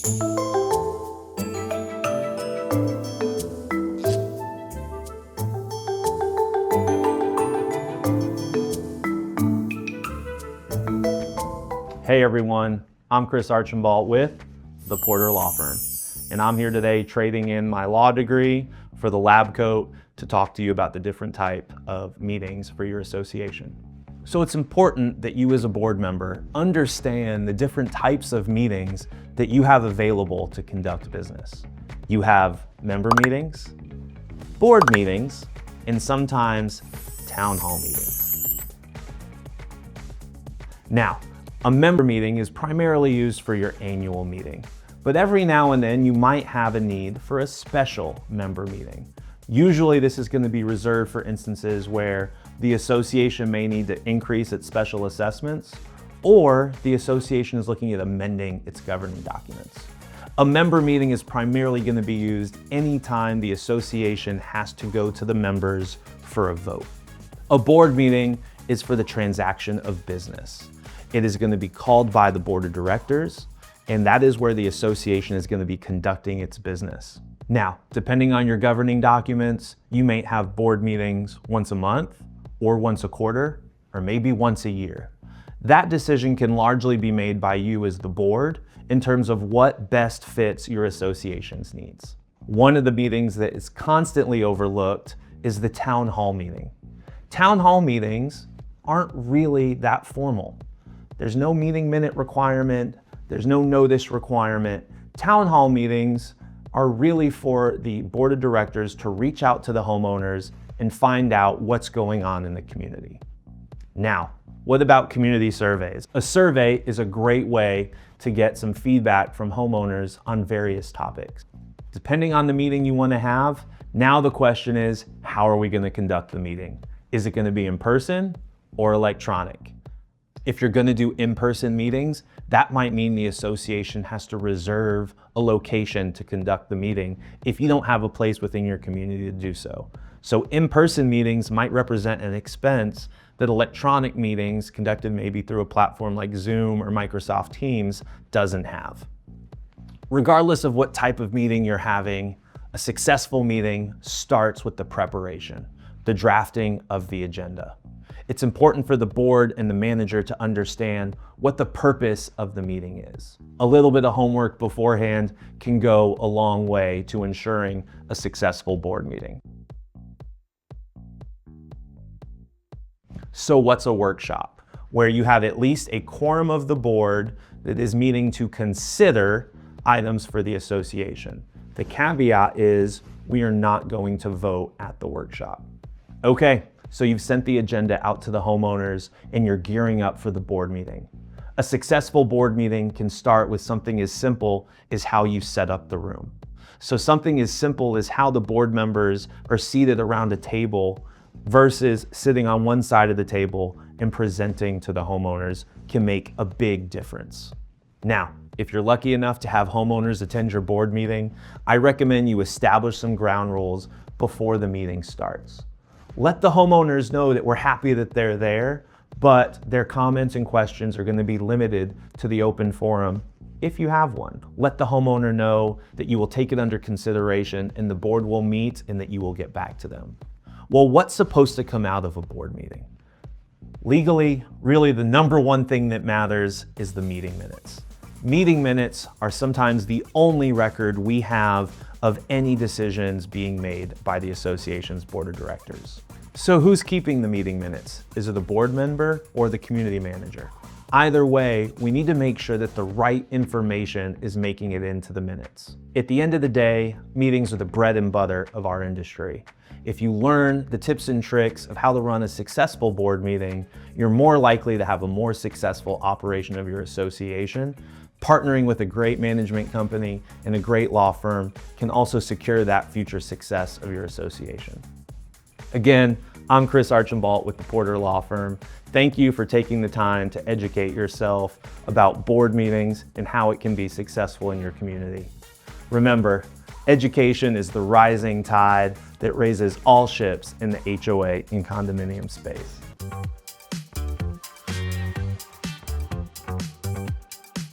Hey everyone, I'm Chris Archabault with the Porter Law Firm, and I'm here today trading in my law degree for the lab coat to talk to you about the different type of meetings for your association. So it's important that you as a board member understand the different types of meetings that you have available to conduct business. You have member meetings, board meetings, and sometimes town hall meetings. Now, a member meeting is primarily used for your annual meeting, but every now and then you might have a need for a special member meeting. Usually this is going to be reserved for instances where the association may need to increase its special assessments, or the association is looking at amending its governing documents. A member meeting is primarily going to be used anytime the association has to go to the members for a vote. A board meeting is for the transaction of business. It is going to be called by the board of directors, and that is where the association is going to be conducting its business. Now, depending on your governing documents, you may have board meetings once a month, or once a quarter, or maybe once a year. That decision can largely be made by you as the board in terms of what best fits your association's needs. One of the meetings that is constantly overlooked is the town hall meeting. Town hall meetings aren't really that formal. There's no meeting minute requirement. There's no notice requirement. Town hall meetings are really for the board of directors to reach out to the homeowners and find out what's going on in the community. Now, what about community surveys? A survey is a great way to get some feedback from homeowners on various topics. Depending on the meeting you want to have, now the question is, how are we going to conduct the meeting? Is it going to be in person or electronic? If you're going to do in-person meetings, that might mean the association has to reserve a location to conduct the meeting if you don't have a place within your community to do so. So in-person meetings might represent an expense that electronic meetings conducted maybe through a platform like Zoom or Microsoft Teams doesn't have. Regardless of what type of meeting you're having, a successful meeting starts with the preparation, the drafting of the agenda. It's important for the board and the manager to understand what the purpose of the meeting is. A little bit of homework beforehand can go a long way to ensuring a successful board meeting. So what's a workshop? Where you have at least a quorum of the board that is meeting to consider items for the association. The caveat is we are not going to vote at the workshop. Okay. So you've sent the agenda out to the homeowners and you're gearing up for the board meeting. A successful board meeting can start with something as simple as how you set up the room. So something as simple as how the board members are seated around a table versus sitting on one side of the table and presenting to the homeowners can make a big difference. Now, if you're lucky enough to have homeowners attend your board meeting, I recommend you establish some ground rules before the meeting starts. Let the homeowners know that we're happy that they're there, but their comments and questions are going to be limited to the open forum if you have one. Let the homeowner know that you will take it under consideration and the board will meet and that you will get back to them. Well, what's supposed to come out of a board meeting? Legally, really the number one thing that matters is the meeting minutes. Meeting minutes are sometimes the only record we have of any decisions being made by the association's board of directors. So who's keeping the meeting minutes? Is it the board member or the community manager? Either way, we need to make sure that the right information is making it into the minutes. At the end of the day, meetings are the bread and butter of our industry. If you learn the tips and tricks of how to run a successful board meeting, you're more likely to have a more successful operation of your association. Partnering with a great management company and a great law firm can also secure that future success of your association. Again, I'm Chris Archabault with the Porter Law Firm. Thank you for taking the time to educate yourself about board meetings and how it can be successful in your community. Remember, education is the rising tide that raises all ships in the HOA and condominium space.